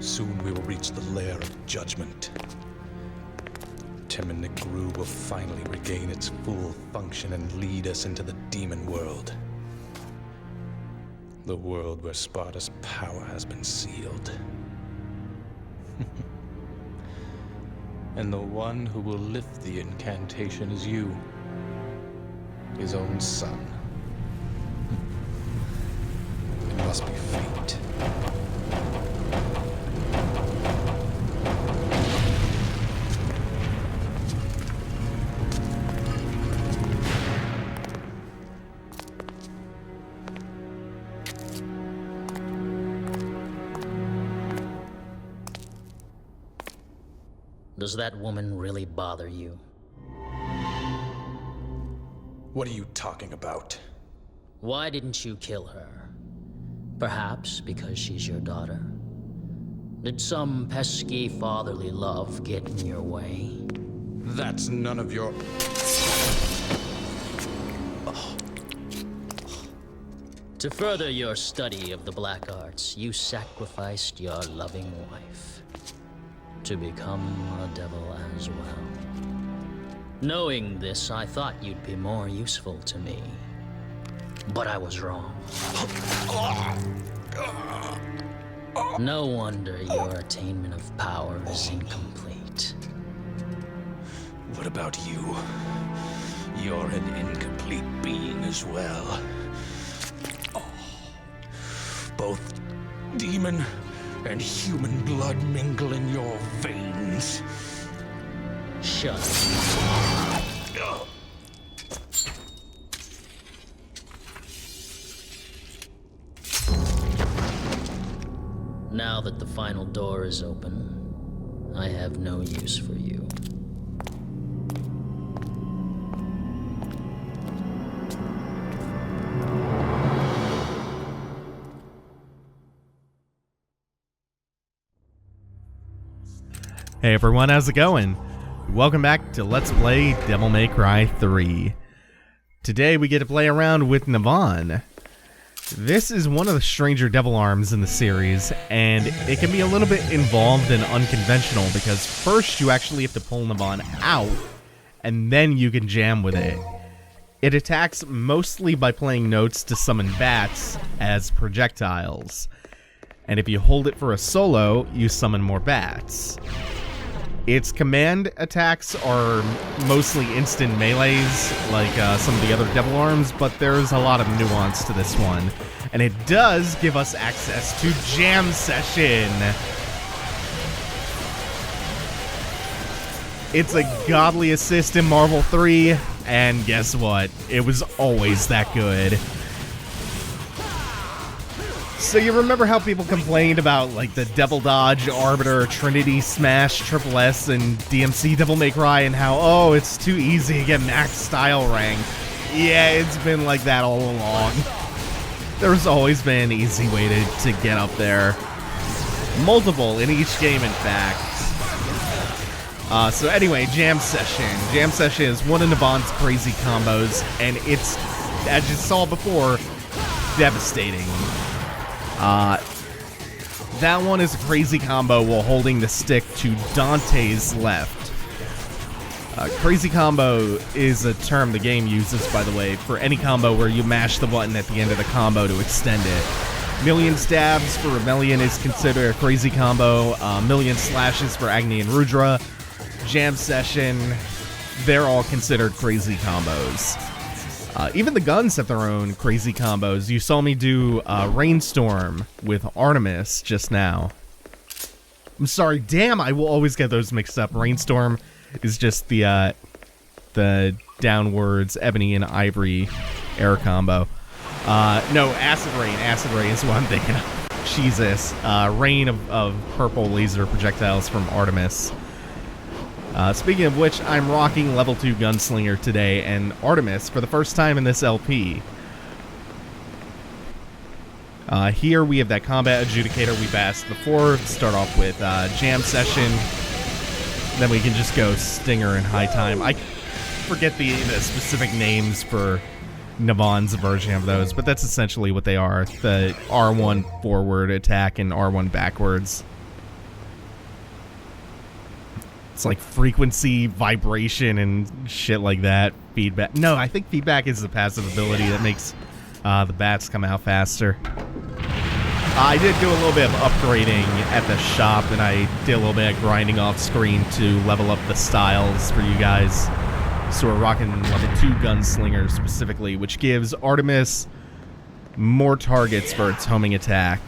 Soon we will reach the lair of judgment. Tim and Negru will finally regain its full function and lead us into the demon world. The world where Sparta's power has been sealed. And the one who will lift the incantation is you. His own son. It must be fate. Does that woman really bother you? What are you talking about? Why didn't you kill her? Perhaps because she's your daughter. Did some pesky fatherly love get in your way? That's none of your... To further your study of the black arts, you sacrificed your loving wife to become a devil as well. Knowing this, I thought you'd be more useful to me. But I was wrong. No wonder your attainment of power is incomplete. What about you? You're an incomplete being as well. Both demon and human blood mingle in your veins. Shut up. Now that the final door is open, I have no use for you. Hey everyone, how's it going? Welcome back to Let's Play Devil May Cry 3. Today we get to play around with Nevan. This is one of the stranger devil arms in the series, and it can be a little bit involved and unconventional because first you actually have to pull Nevan out, and then you can jam with it. It attacks mostly by playing notes to summon bats as projectiles, and if you hold it for a solo, you summon more bats. Its command attacks are mostly instant melees, like some of the other devil arms, but there's a lot of nuance to this one. And it does give us access to Jam Session! It's a godly assist in Marvel 3, and guess what? It was always that good. So you remember how people complained about like the Devil Dodge, Arbiter, Trinity, Smash, Triple S, and DMC Devil May Cry, and how, oh, it's too easy to get max style rank. Yeah, it's been like that all along. There's always been an easy way to get up there. Multiple in each game, in fact. So anyway, Jam Session. Jam Session is one of Nevan's crazy combos, and it's, as you saw before, devastating. That one is a crazy combo while holding the stick to Dante's left. Crazy combo is a term the game uses, by the way, for any combo where you mash the button at the end of the combo to extend it. Million Stabs for Rebellion is considered a crazy combo. Million Slashes for Agni and Rudra. Jam Session, they're all considered crazy combos. Even the guns have their own crazy combos. You saw me do Rainstorm with Artemis just now. I'm sorry, damn, I will always get those mixed up. Rainstorm is just the downwards Ebony and Ivory air combo. No, Acid Rain. Acid Rain is what I'm thinking of. Jesus. Rain of purple laser projectiles from Artemis. Speaking of which, I'm rocking level 2 Gunslinger today, and Artemis for the first time in this LP. Here we have that combat adjudicator we've asked before. Start off with Jam Session, then we can just go Stinger and High Time. I forget the specific names for Nevan's version of those, but that's essentially what they are. The R1 forward attack and R1 backwards. It's like frequency, vibration, and shit like that. Feedback. No, I think feedback is the passive ability that makes the bats come out faster. I did do a little bit of upgrading at the shop, and I did a little bit of grinding off screen to level up the styles for you guys. So we're rocking level 2 Gunslinger specifically, which gives Artemis more targets for its homing attack.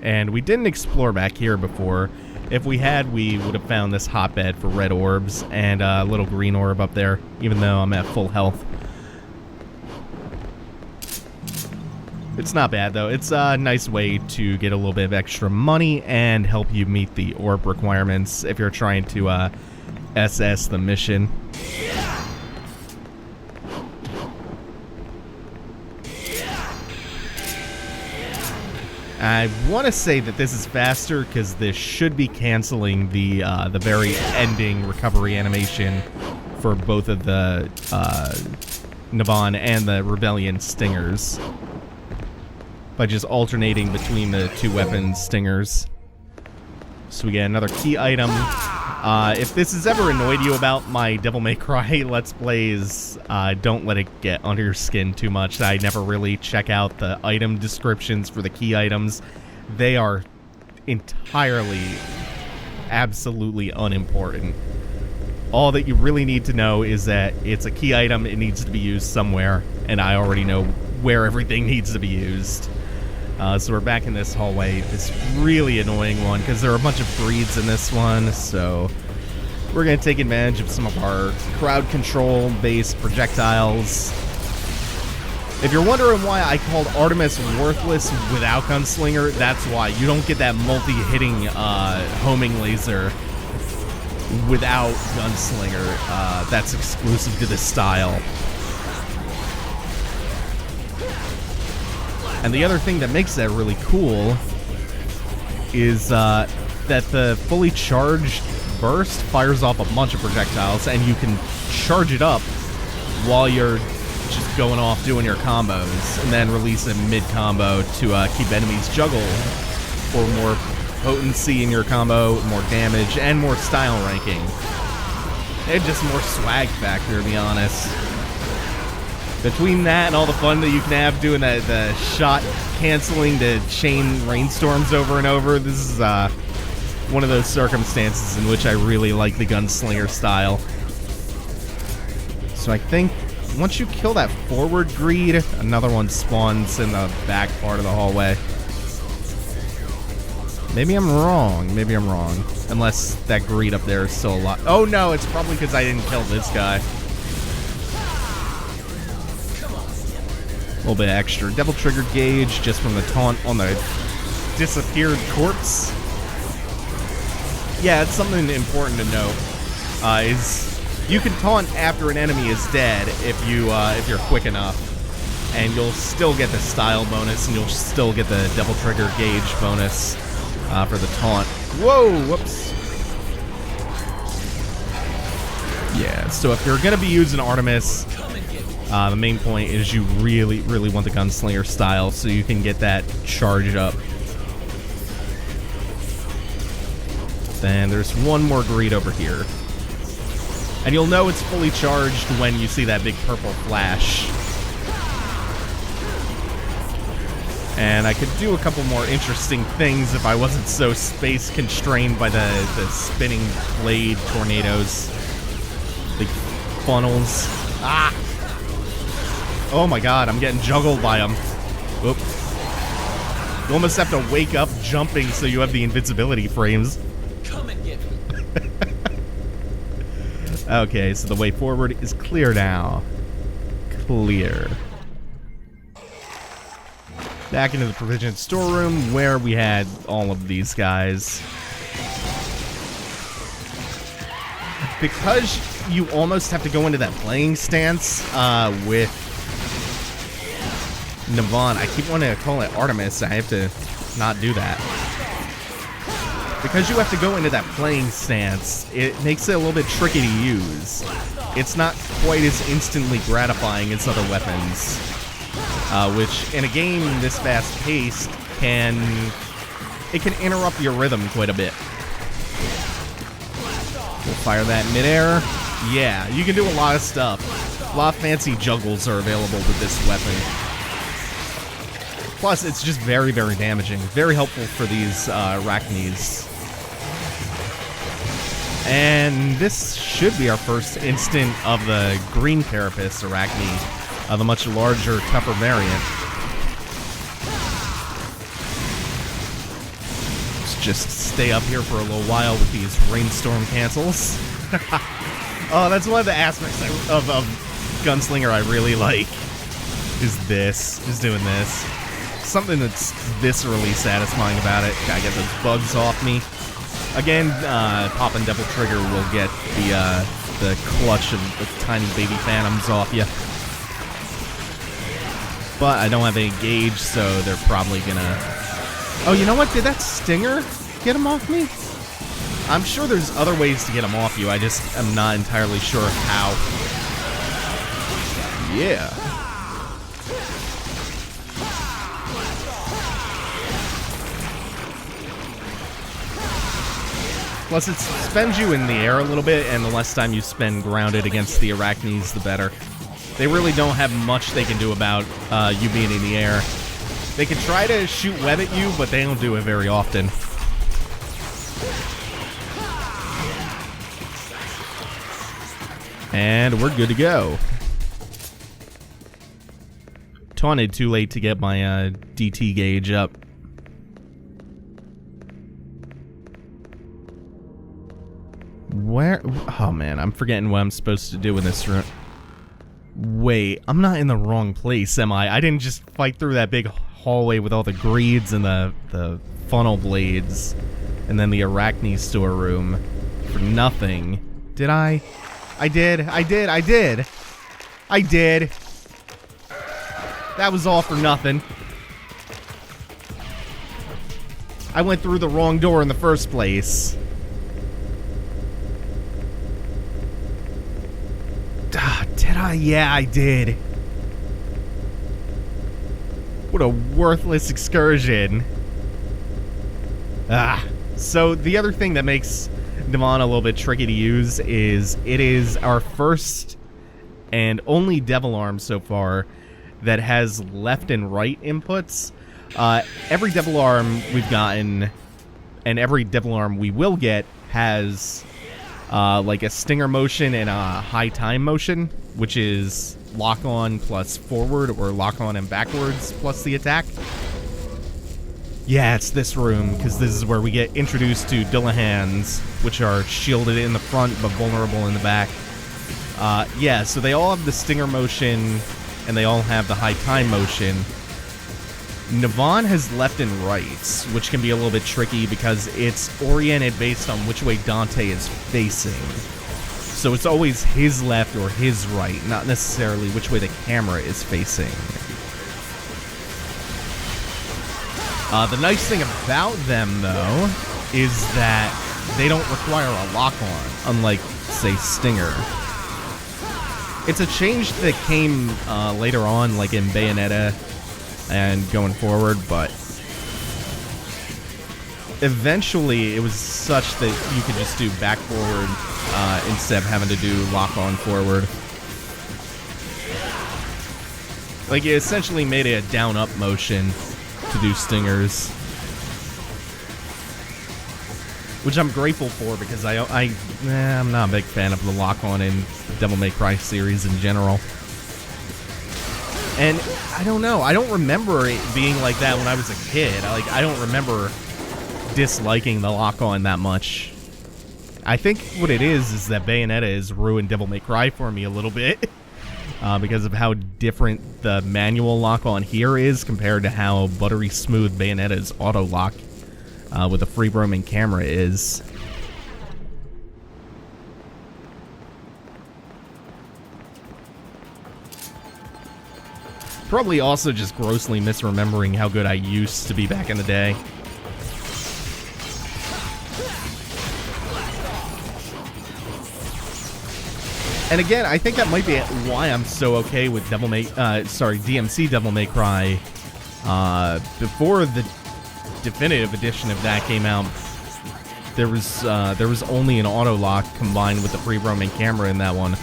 And we didn't explore back here before. If we had, we would have found this hotbed for red orbs and a little green orb up there, even though I'm at full health. It's not bad, though. It's a nice way to get a little bit of extra money and help you meet the orb requirements if you're trying to SS the mission. I want to say that this is faster because this should be canceling the very ending recovery animation for both of the Nevan and the Rebellion stingers by just alternating between the 2 weapon stingers. So we get another key item. If this has ever annoyed you about my Devil May Cry Let's Plays, don't let it get under your skin too much. I never really check out the item descriptions for the key items. They are entirely, absolutely unimportant. All that you really need to know is that it's a key item, it needs to be used somewhere, and I already know where everything needs to be used. So we're back in this hallway, this really annoying one, because there are a bunch of breeds in this one, so we're going to take advantage of some of our crowd control-based projectiles. If you're wondering why I called Artemis worthless without Gunslinger, that's why. You don't get that multi-hitting homing laser without Gunslinger. That's exclusive to this style. And the other thing that makes that really cool is that the fully charged burst fires off a bunch of projectiles, and you can charge it up while you're just going off doing your combos, and then release a mid-combo to keep enemies juggle for more potency in your combo, more damage, and more style ranking. And just more swag factor, to be honest. Between that and all the fun that you can have doing the shot canceling to chain rainstorms over and over, this is one of those circumstances in which I really like the Gunslinger style. So I think once you kill that forward greed, another one spawns in the back part of the hallway. Maybe I'm wrong. Maybe I'm wrong. Unless that greed up there is still alive. Oh no, it's probably because I didn't kill this guy. A little bit extra devil trigger gauge just from the taunt on the disappeared corpse. Yeah, it's something important to note. Is you can taunt after an enemy is dead if you're quick enough, and you'll still get the style bonus, and you'll still get the devil trigger gauge bonus for the taunt. Whoa! Whoops. Yeah. So if you're gonna be using Artemis, the main point is you really, really want the Gunslinger style so you can get that charged up. Then there's one more greed over here. And you'll know it's fully charged when you see that big purple flash. And I could do a couple more interesting things if I wasn't so space constrained by the spinning blade tornadoes. Big funnels. Ah! Oh my god, I'm getting juggled by them. Whoop. You almost have to wake up jumping so you have the invincibility frames. Come and get me. Okay, so the way forward is clear now. Clear. Back into the provision storeroom where we had all of these guys. Because you almost have to go into that playing stance with Nevan. I keep wanting to call it Artemis. I have to not do that. Because you have to go into that playing stance, it makes it a little bit tricky to use. It's not quite as instantly gratifying as other weapons. Which, in a game this fast-paced, can it can interrupt your rhythm quite a bit. We'll fire that midair. Yeah, you can do a lot of stuff. A lot of fancy juggles are available with this weapon. Plus, it's just very, very damaging. Very helpful for these Arachnes. And this should be our first instant of the green carapace Arachne, the much larger, tougher variant. Let's just stay up here for a little while with these rainstorm cancels. Oh, that's one of the aspects of Gunslinger I really like. Is doing this. Something that's viscerally satisfying about it. Gotta get those bugs off me. Again, popping Devil Trigger will get the clutch of the tiny baby phantoms off you. But I don't have any gauge, so they're probably gonna... Oh, you know what? Did that Stinger get him off me? I'm sure there's other ways to get him off you. I just am not entirely sure how. Yeah. Plus, it spends you in the air a little bit, and the less time you spend grounded against the Arachnes, the better. They really don't have much they can do about you being in the air. They can try to shoot web at you, but they don't do it very often. And we're good to go. Taunted too late to get my DT gauge up. Where? Oh man, I'm forgetting what I'm supposed to do in this room. Wait, I'm not in the wrong place, am I? I didn't just fight through that big hallway with all the greeds and the funnel blades and then the Arachne storeroom for nothing. Did I? I did. That was all for nothing. I went through the wrong door in the first place. Did I? Yeah, I did. What a worthless excursion. So the other thing that makes Nevan a little bit tricky to use is it is our first and only Devil Arm so far that has left and right inputs. Every Devil Arm we've gotten and every Devil Arm we will get has like a stinger motion and a high time motion, which is lock on plus forward or lock on and backwards plus the attack. Yeah, it's this room, because this is where we get introduced to Dillahans, which are shielded in the front but vulnerable in the back. Yeah, so they all have the stinger motion, and they all have the high time motion. Nevan has left and right, which can be a little bit tricky because it's oriented based on which way Dante is facing. So it's always his left or his right, not necessarily which way the camera is facing. The nice thing about them, though, is that they don't require a lock-on, unlike, say, Stinger. It's a change that came later on, like in Bayonetta and going forward, but eventually it was such that you could just do back-forward instead of having to do lock-on forward. Like, it essentially made it a down-up motion to do stingers, which I'm grateful for because I'm not a big fan of the lock-on in the Devil May Cry series in general. And I don't know, I don't remember it being like that when I was a kid. I don't remember disliking the lock-on that much. I think what it is that Bayonetta has ruined Devil May Cry for me a little bit. Because of how different the manual lock-on here is compared to how buttery smooth Bayonetta's auto-lock with a free-roaming camera is. Probably also just grossly misremembering how good I used to be back in the day. And again, I think that might be why I'm so okay with DMC Devil May Cry. Before the definitive edition of that came out, there was only an auto lock combined with the free roaming camera in that one,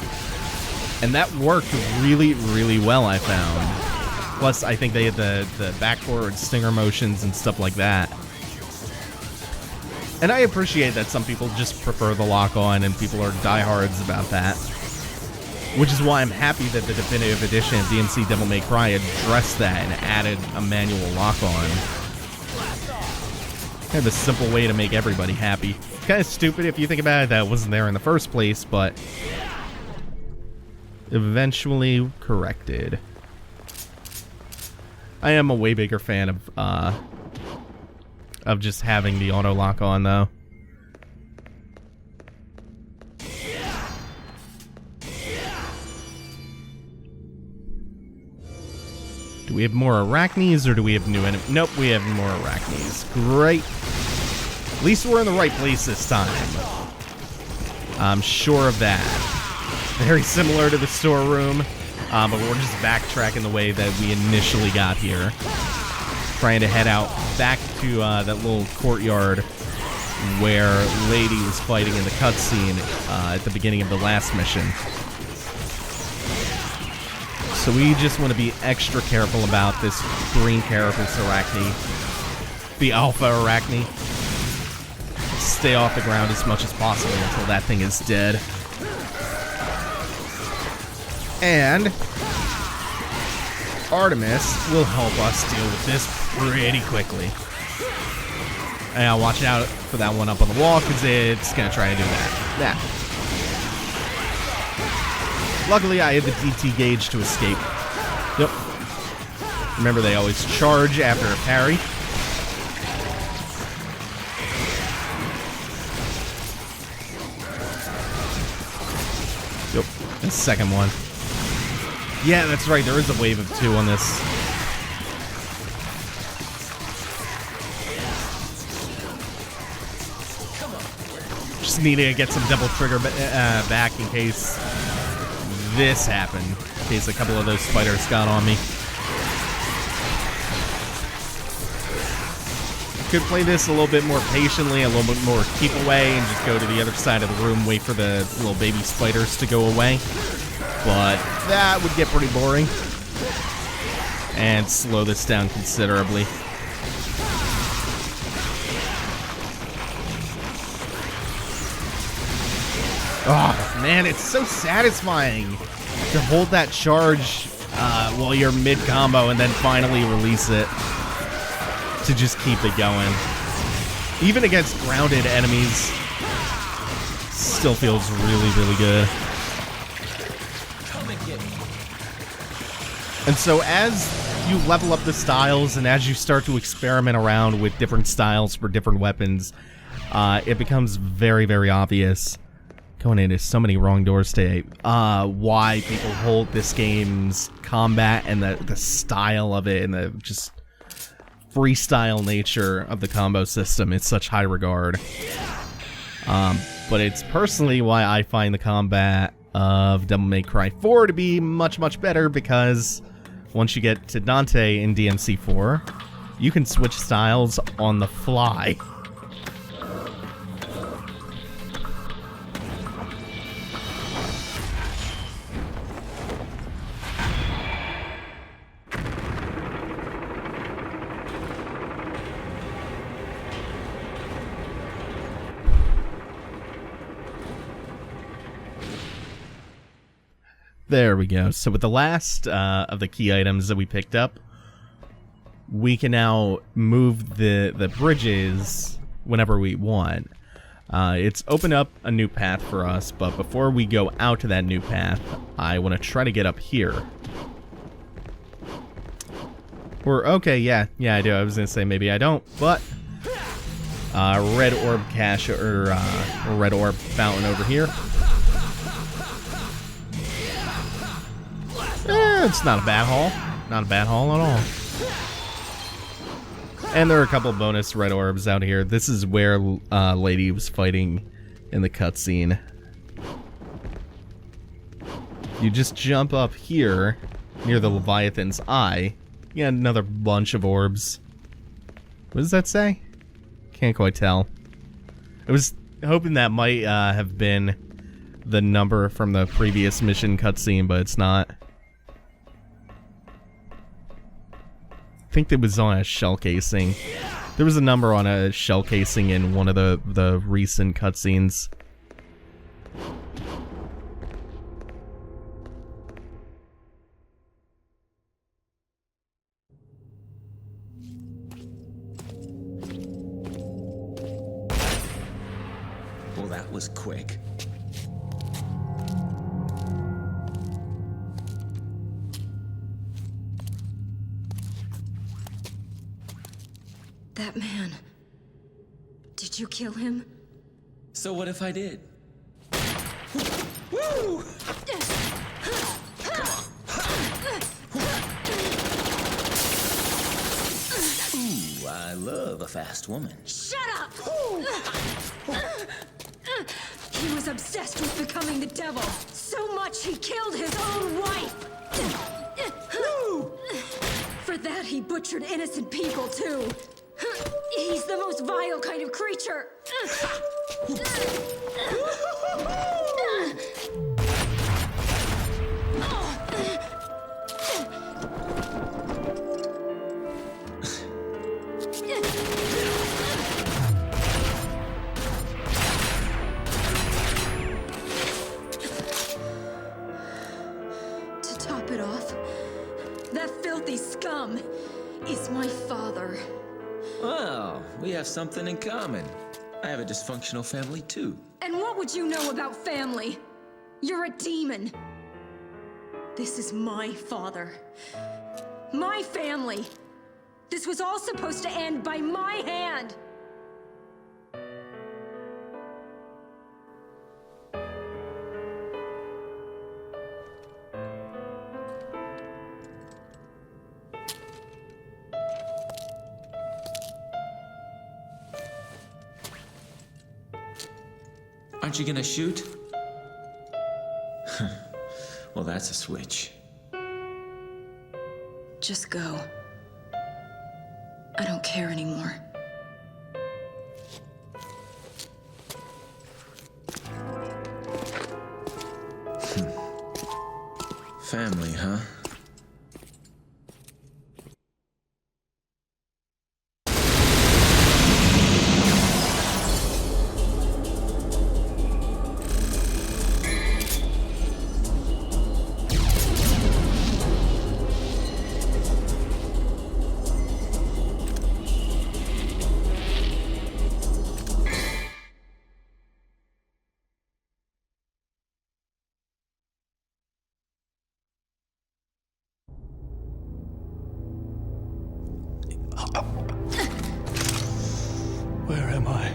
and that worked really, really well, I found. Plus, I think they had the backboard stinger motions and stuff like that. And I appreciate that some people just prefer the lock-on and people are diehards about that. Which is why I'm happy that the definitive edition of DMC Devil May Cry addressed that and added a manual lock-on. Kind of a simple way to make everybody happy. Kind of stupid if you think about it that it wasn't there in the first place, but eventually corrected. I am a way bigger fan of just having the auto lock on, though. Do we have more Arachnes, or do we have new enemies? Nope, we have more Arachnes. Great. At least we're in the right place this time. I'm sure of that. Very similar to the storeroom, but we're just backtracking the way that we initially got here. Trying to head out back to that little courtyard where Lady was fighting in the cutscene at the beginning of the last mission. So we just want to be extra careful about this green carapace Arachne, the Alpha Arachne. Stay off the ground as much as possible until that thing is dead. And Artemis will help us deal with this pretty quickly. And watch out for that one up on the wall, because it's going to try to do that. Luckily, I had the DT gauge to escape. Yep. Remember, they always charge after a parry. Yep. The second one. Yeah, that's right. There is a wave of 2 on this. Just needed to get some double trigger back in case this happened. In case a couple of those spiders got on me. Could play this a little bit more patiently, a little bit more keep away, and just go to the other side of the room, wait for the little baby spiders to go away. But that would get pretty boring. And slow this down considerably. Oh, man, it's so satisfying to hold that charge while you're mid-combo and then finally release it to just keep it going. Even against grounded enemies, still feels really, really good. And so as you level up the styles and as you start to experiment around with different styles for different weapons, it becomes very, very obvious, going into so many wrong doors today, why people hold this game's combat and the style of it and the just freestyle nature of the combo system in such high regard. But it's personally why I find the combat of Devil May Cry 4 to be much, much better, because once you get to Dante in DMC4, you can switch styles on the fly. There we go. So with the last of the key items that we picked up, we can now move the bridges whenever we want. It's opened up a new path for us, but before we go out to that new path, I want to try to get up here. Or, okay, yeah, I do. I was going to say maybe I don't, but red orb cache, or red orb fountain over here. It's not a bad haul. Not a bad haul at all. And there are a couple bonus red orbs out here. This is where Lady was fighting in the cutscene. You just jump up here near the Leviathan's eye. You get another bunch of orbs. What does that say? Can't quite tell. I was hoping that might have been the number from the previous mission cutscene, but it's not. I think it was on a shell casing. There was a number on a shell casing in one of the recent cutscenes. Well, that was quick. That man. Did you kill him? So what if I did? Woo! Ooh, I love a fast woman. Shut up! He was obsessed with becoming the devil. So much he killed his own wife. For that he butchered innocent people too. He's the most vile kind of creature. To top it off, that filthy scum is my father. Well, we have something in common. I have a dysfunctional family too. And what would you know about family? You're a demon. This is my father. My family. This was all supposed to end by my hand. Aren't you gonna shoot? Well, that's a switch. Just go. I don't care anymore. Family, huh? Where am I?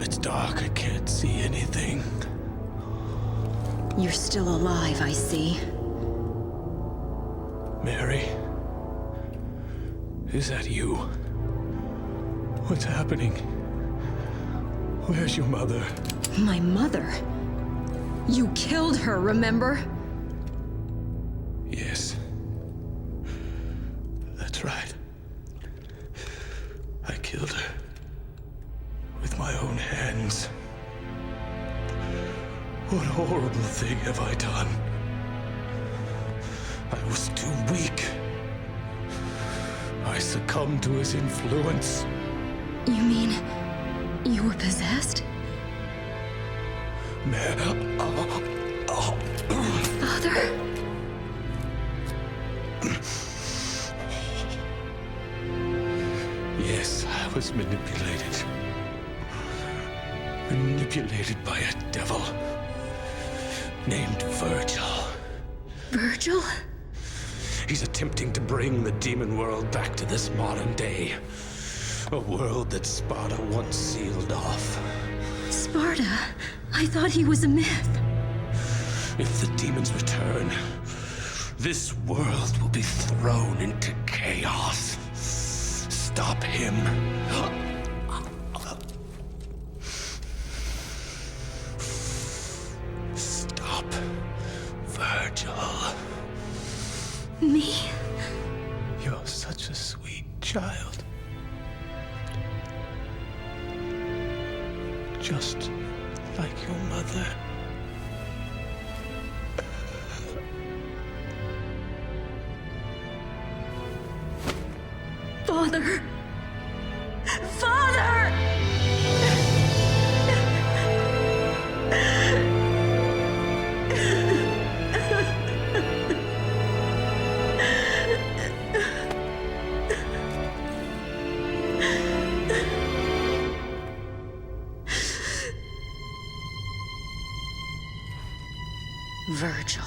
It's dark, I can't see anything. You're still alive, I see. Mary? Is that you? What's happening? Where's your mother? My mother? You killed her, remember? Yes. That's right. I killed her. With my own hands. What horrible thing have I done? I was too weak. I succumbed to his influence. You mean you were possessed? Father? Yes, I was manipulated. Manipulated by a devil named Vergil. Vergil? He's attempting to bring the demon world back to this modern day. A world that Sparta once sealed off. Sparta? I thought he was a myth. If the demons return, this world will be thrown into chaos. Stop him. Stop Vergil. Me? You're such a sweet child. just like your mother. Father! Father! Vergil.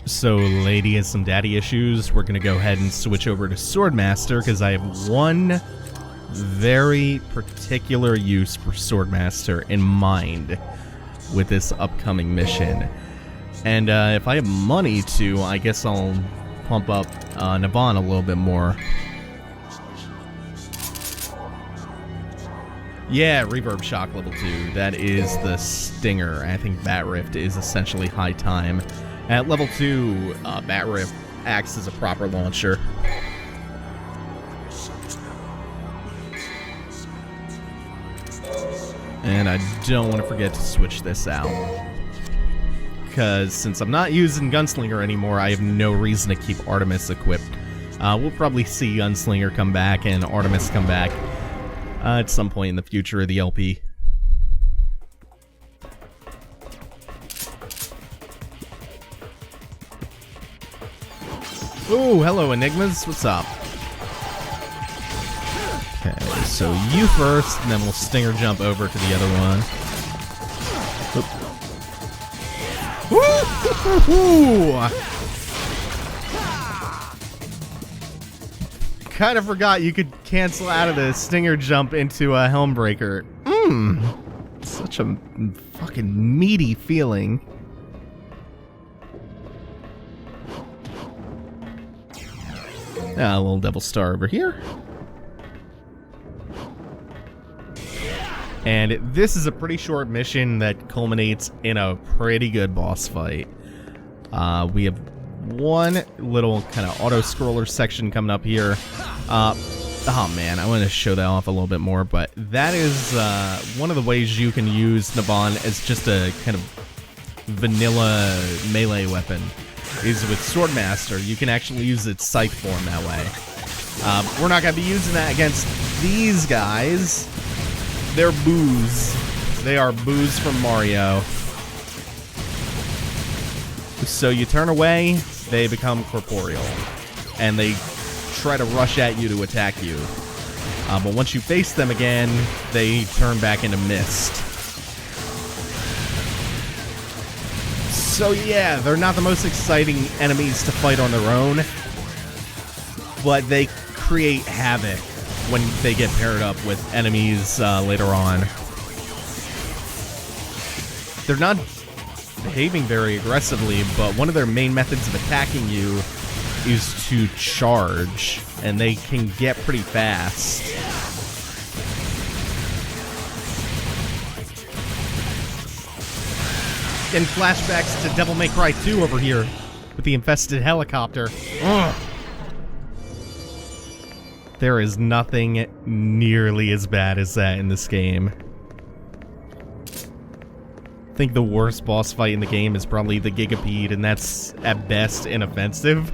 So, lady has some daddy issues. We're gonna go ahead and switch over to Swordmaster because I have one very particular use for Swordmaster in mind with this upcoming mission. And if I have money to, I guess I'll pump up Nevan a little bit more. Yeah, Reverb Shock level 2. That is the Stinger. I think Bat Rift is essentially high time. At level 2, Bat Rift acts as a proper launcher. And I don't want to forget to switch this out. Because since I'm not using Gunslinger anymore, I have no reason to keep Artemis equipped. We'll probably see Gunslinger come back and Artemis come back at some point in the future of the LP. Ooh, hello Enigmas, what's up? Okay, so you first, and then we'll Stinger jump over to the other one. Woo! Kind of forgot you could cancel out of the Stinger jump into a Helmbreaker. Such a fucking meaty feeling. A little Devil Star over here. And this is a pretty short mission that culminates in a pretty good boss fight. We have one little kind of auto-scroller section coming up here. Oh man, I want to show that off a little bit more, but that is one of the ways you can use Nevan as just a kind of vanilla melee weapon. Is with Swordmaster, you can actually use its Scythe form that way. We're not going to be using that against these guys. They're boos. They are boos from Mario. So you turn away, they become corporeal. And they try to rush at you to attack you. But once you face them again, they turn back into mist. So yeah, they're not the most exciting enemies to fight on their own, but they create havoc when they get paired up with enemies later on. They're not behaving very aggressively, but one of their main methods of attacking you is to charge, and they can get pretty fast. And flashbacks to Devil May Cry 2 over here with the infested helicopter. Ugh. There is nothing nearly as bad as that in this game. I think the worst boss fight in the game is probably the Gigapede, and that's at best inoffensive.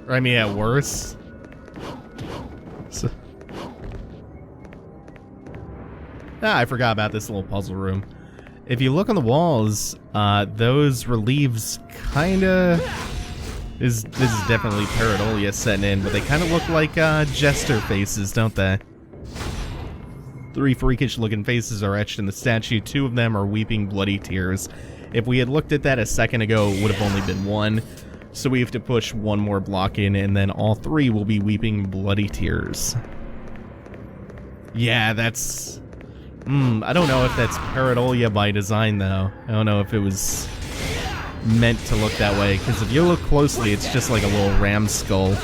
Or I mean at worst. So. I forgot about this little puzzle room. If you look on the walls, those reliefs kinda... This is definitely pareidolia setting in, but they kinda look like jester faces, don't they? 3 freakish looking faces are etched in the statue. 2 of them are weeping bloody tears. If we had looked at that a second ago, it would have only been 1. So we have to push 1 more block in, and then all 3 will be weeping bloody tears. Yeah, that's... I don't know if that's pareidolia by design, though. I don't know if it was meant to look that way, because if you look closely, it's just like a little ram skull.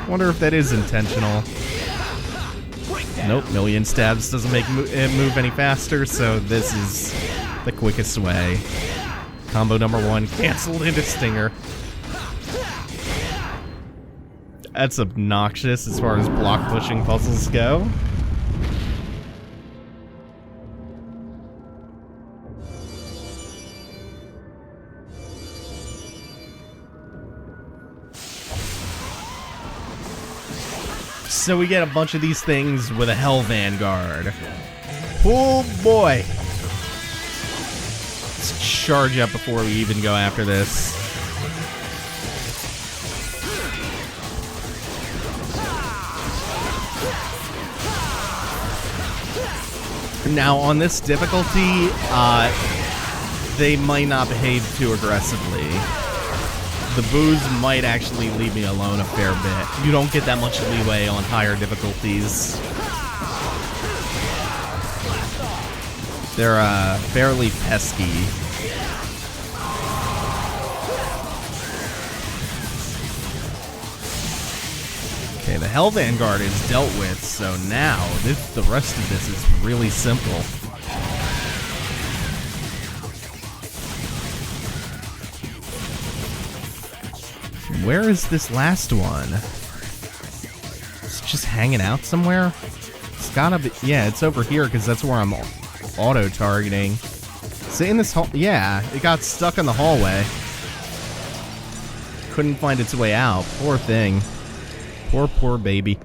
Wonder if that is intentional. Nope, million stabs doesn't make it move any faster, so this is the quickest way. Combo number 1 canceled into Stinger. That's obnoxious as far as block pushing puzzles go. So we get a bunch of these things with a Hell Vanguard. Oh boy! Let's charge up before we even go after this. Now on this difficulty, they might not behave too aggressively. The boos might actually leave me alone a fair bit. You don't get that much leeway on higher difficulties. They're fairly pesky. Okay, the Hell Vanguard is dealt with, so now the rest of this is really simple. Where is this last one? It's just hanging out somewhere? It's gotta be... Yeah, it's over here because that's where I'm auto-targeting. Is it in this hall? Yeah, it got stuck in the hallway. Couldn't find its way out. Poor thing. Poor baby.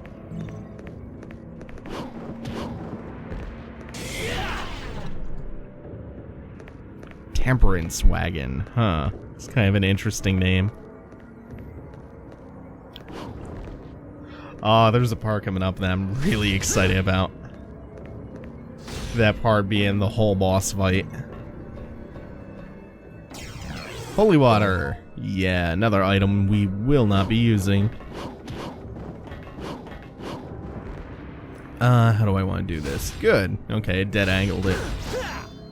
Temperance Wagon. Huh. It's kind of an interesting name. Oh, there's a part coming up that I'm really excited about. That part being the whole boss fight. Holy water. Yeah, another item we will not be using. How do I want to do this? Good. Okay, it dead angled it.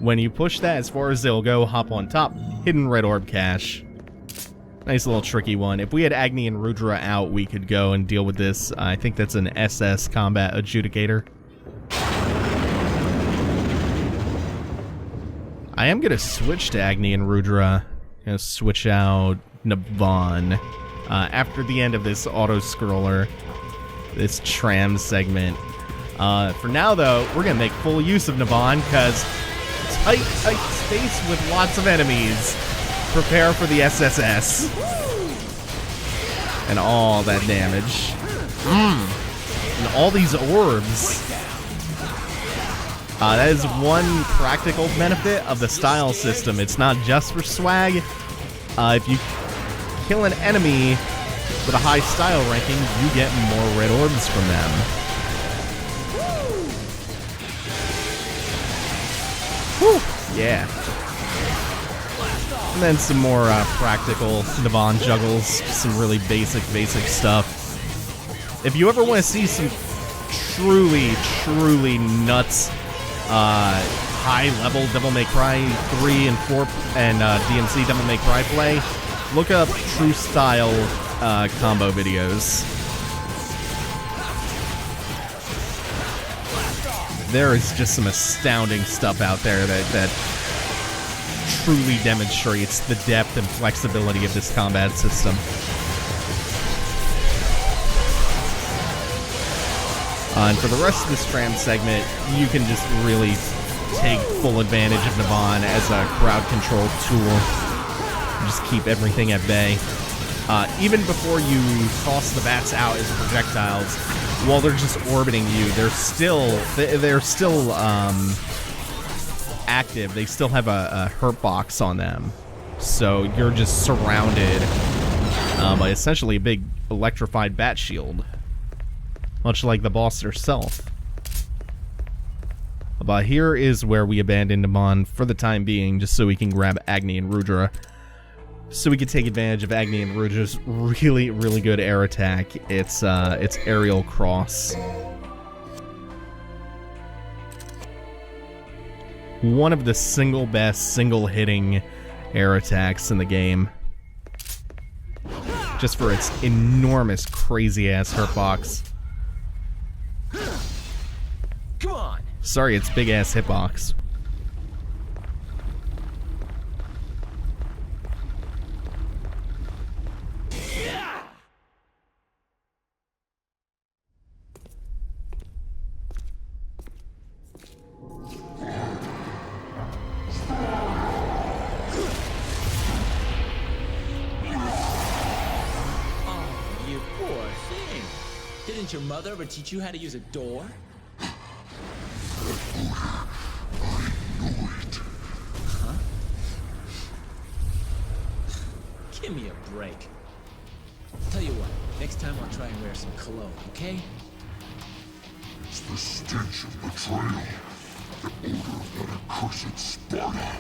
When you push that as far as it'll go, hop on top. Hidden red orb cache. Nice little tricky one. If we had Agni and Rudra out, we could go and deal with this. I think that's an SS combat adjudicator. I am gonna switch to Agni and Rudra. Gonna switch out Nevan after the end of this auto-scroller, this tram segment. For now, though, we're gonna make full use of Nevan because tight space with lots of enemies. Prepare for the SSS. And all that damage. And all these orbs. That is one practical benefit of the style system. It's not just for swag. If you kill an enemy with a high style ranking, you get more red orbs from them. Whew. Yeah. And then some more practical Nevan juggles, some really basic stuff. If you ever want to see some truly nuts, high-level Devil May Cry 3 and 4 and DMC Devil May Cry play, look up True Style combo videos. There is just some astounding stuff out there that truly demonstrates the depth and flexibility of this combat system. And for the rest of this tram segment, you can just really take full advantage of Nevan as a crowd control tool. Just keep everything at bay. Even before you toss the bats out as projectiles, while they're just orbiting you, they're still active. They still have a hurt box on them, so you're just surrounded by essentially a big electrified bat shield, much like the boss herself. But here is where we abandon Nevan for the time being, just so we can grab Agni and Rudra, so we can take advantage of Agni and Rudra's really good air attack. It's aerial cross. One of the single best single-hitting air attacks in the game. Just for its enormous, crazy-ass hurtbox. Come on. Sorry, it's big-ass hitbox. Did your mother ever teach you how to use a door? Huh? Give me a break. Tell you what, next time I'll try and wear some cologne, okay? It's the stench of betrayal, the odor of that accursed Sparta.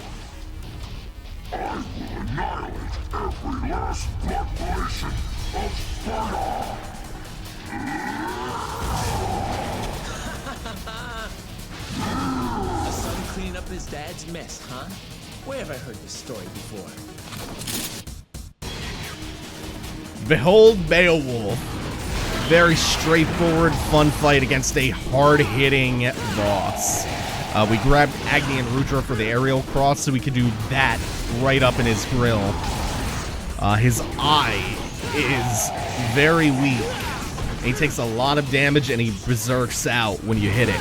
I will annihilate every last blood relation of Sparta! A son cleaning up his dad's mess, huh? Where have I heard this story before? Behold Beowulf. Very straightforward, fun fight against a hard-hitting boss. We grabbed Agni and Rudra for the aerial cross so we could do that right up in his grill. His eye is very weak. He takes a lot of damage and he berserks out when you hit it.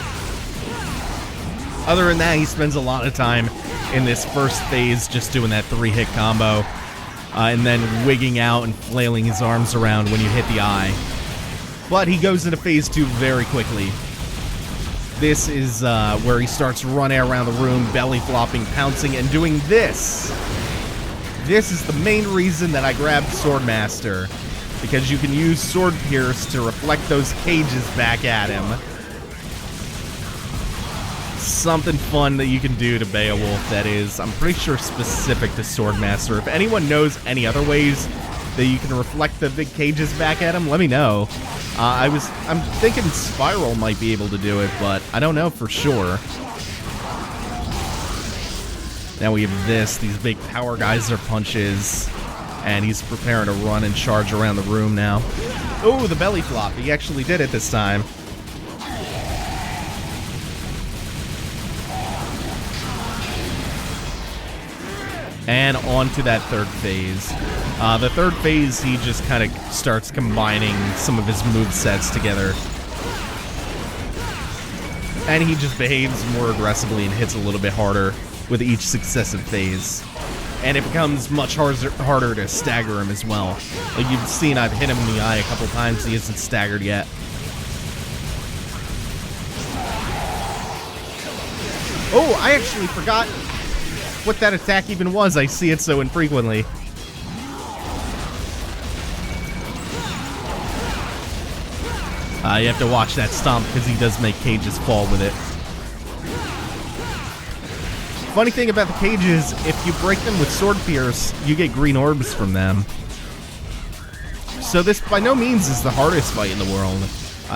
Other than that, he spends a lot of time in this first phase just doing that 3-hit combo. And then wigging out and flailing his arms around when you hit the eye. But he goes into phase 2 very quickly. This is where he starts running around the room, belly flopping, pouncing, and doing this. This is the main reason that I grabbed Swordmaster, because you can use Sword Pierce to reflect those cages back at him. Something fun that you can do to Beowulf that is, I'm pretty sure, specific to Swordmaster. If anyone knows any other ways that you can reflect the big cages back at him, let me know. I'm thinking Spiral might be able to do it, but I don't know for sure. Now we have these big power geyser punches, and he's preparing to run and charge around the room now. Oh, the belly flop. He actually did it this time. And on to that third phase. The third phase, he just kind of starts combining some of his movesets together. And he just behaves more aggressively and hits a little bit harder with each successive phase. And it becomes much harder to stagger him as well. Like you've seen, I've hit him in the eye a couple times, he isn't staggered yet. Oh, I actually forgot what that attack even was. I see it so infrequently. You have to watch that stomp because he does make cages fall with it. Funny thing about the cages, if you break them with Sword Pierce, you get green orbs from them. So this by no means is the hardest fight in the world.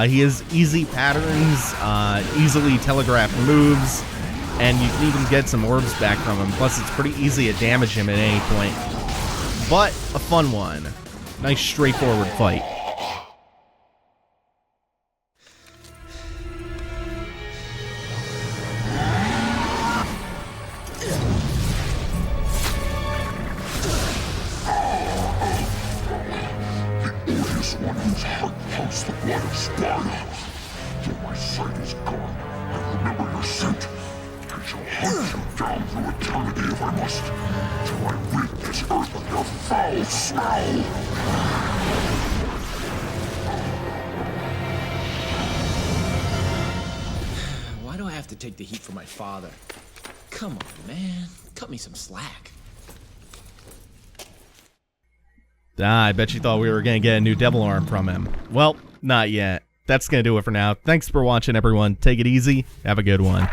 He has easy patterns, easily telegraphed moves, and you can even get some orbs back from him. Plus, it's pretty easy to damage him at any point. But a fun one. Nice, straightforward fight. The odious one whose heart pumps the blood of Sparta. Till my sight is gone, I remember your scent. I shall hunt you down through eternity if I must, till I rid this earth of your foul smell. Why do I have to take the heat for my father? Come on, man. Cut me some slack. I bet you thought we were going to get a new devil arm from him. Well, not yet. That's going to do it for now. Thanks for watching, everyone. Take it easy. Have a good one.